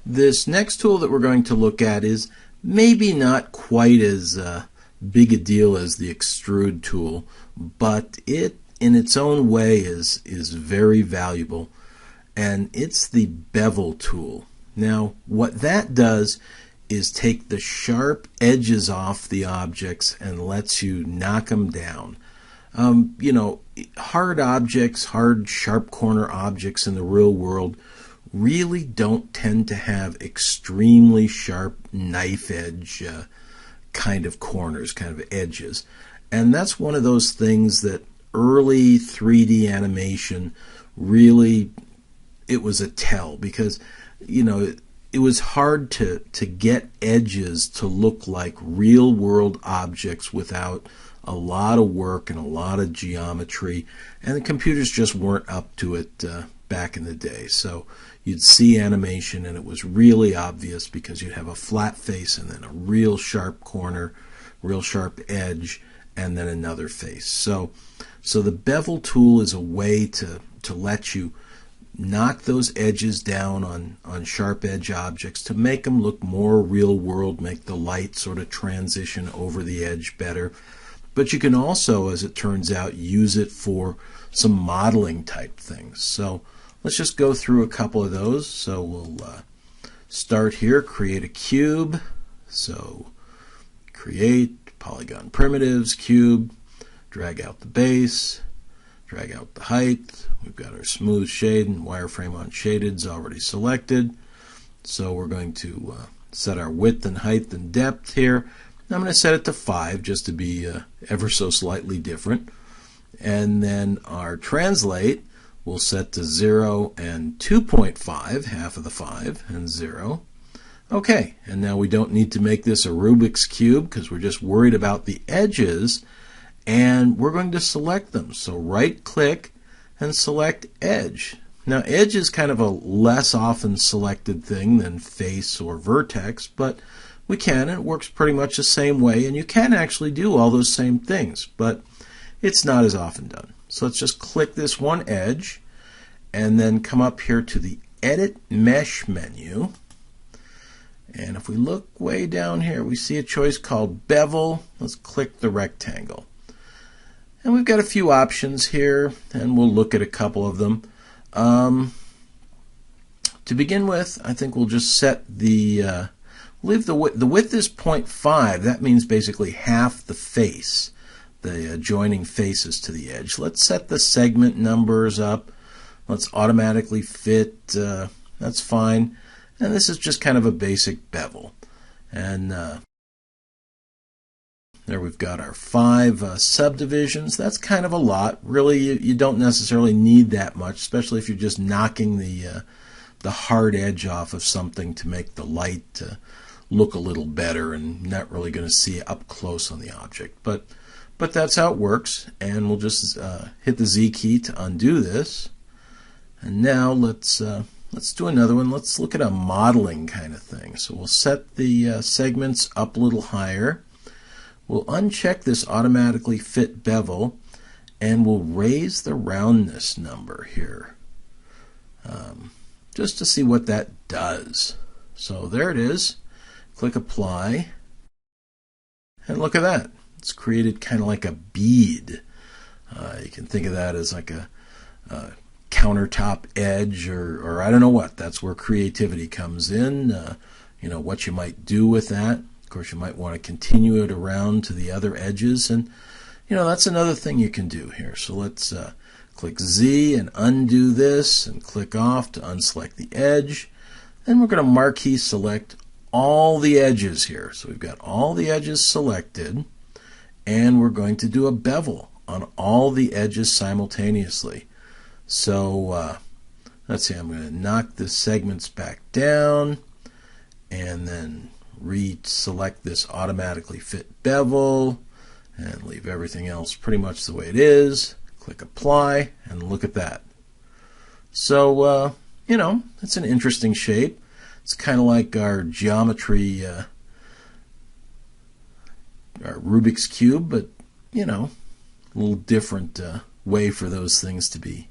This next tool that we're going to look at is maybe not quite as big a deal as the extrude tool, but it in its own way is very valuable, and it's the bevel tool. Now what that does is take the sharp edges off the objects and lets you knock them down. Hard objects, hard sharp corner objects in the real world really don't tend to have extremely sharp knife edge kind of corners, kind of edges. And that's one of those things that early 3D animation really, it was a tell, because it was hard to get edges to look like real world objects without a lot of work and a lot of geometry, and the computers just weren't up to it back in the day. So you'd see animation and it was really obvious because you'd have a flat face and then a real sharp corner, real sharp edge, and then another face. So the bevel tool is a way to let you knock those edges down on sharp edge objects to make them look more real world, make the light sort of transition over the edge better. But you can also, as it turns out, use it for some modeling type things. So let's just go through a couple of those. So we'll start here, create a cube. So create polygon primitives, cube, drag out the base, drag out the height. We've got our smooth shade and wireframe on shaded's already selected. So we're going to set our width and height and depth here. I'm going to set it to 5 just to be ever so slightly different. And then our translate we'll set to 0 and 2.5, half of the 5, and 0. Okay, and now we don't need to make this a Rubik's Cube because we're just worried about the edges, and we're going to select them. So right click and select edge. Now edge is kind of a less often selected thing than face or vertex, but we can, and it works pretty much the same way, and you can actually do all those same things, but it's not as often done. So let's just click this one edge and then come up here to the Edit Mesh menu. And if we look way down here, we see a choice called Bevel. Let's click the rectangle. And we've got a few options here, and we'll look at a couple of them. To begin with, I think we'll just set the leave the width is 0.5. That means basically half the face, the adjoining faces to the edge. Let's set the segment numbers up. Let's automatically fit. That's fine. And this is just kind of a basic bevel. And there we've got our 5 subdivisions. That's kind of a lot. Really, you don't necessarily need that much, especially if you're just knocking the hard edge off of something to make the light look a little better, and not really going to see up close on the object. But that's how it works, and we'll just hit the Z key to undo this. And now let's do another one. Let's look at a modeling kind of thing. So we'll set the segments up a little higher. We'll uncheck this automatically fit bevel, and we'll raise the roundness number here just to see what that does. So there it is. Click apply, and look at that. It's created kind of like a bead. You can think of that as like a countertop edge, or I don't know what. That's where creativity comes in. What you might do with that. Of course, you might want to continue it around to the other edges, and that's another thing you can do here. So let's click Z and undo this, and click off to unselect the edge. Then we're going to marquee select all the edges here. So we've got all the edges selected, and we're going to do a bevel on all the edges simultaneously. So let's see, I'm going to knock the segments back down and then reselect this automatically fit bevel and leave everything else pretty much the way it is. Click apply, and look at that. So it's an interesting shape. It's kind of like our geometry, our Rubik's Cube, but a little different way for those things to be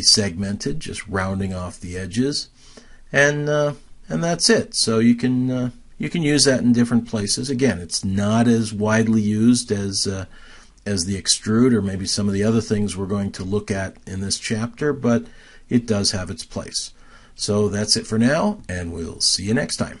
segmented, just rounding off the edges. and that's it. So you can use that in different places. Again, it's not as widely used as the extrude or maybe some of the other things we're going to look at in this chapter, but it does have its place. So that's it for now, and we'll see you next time.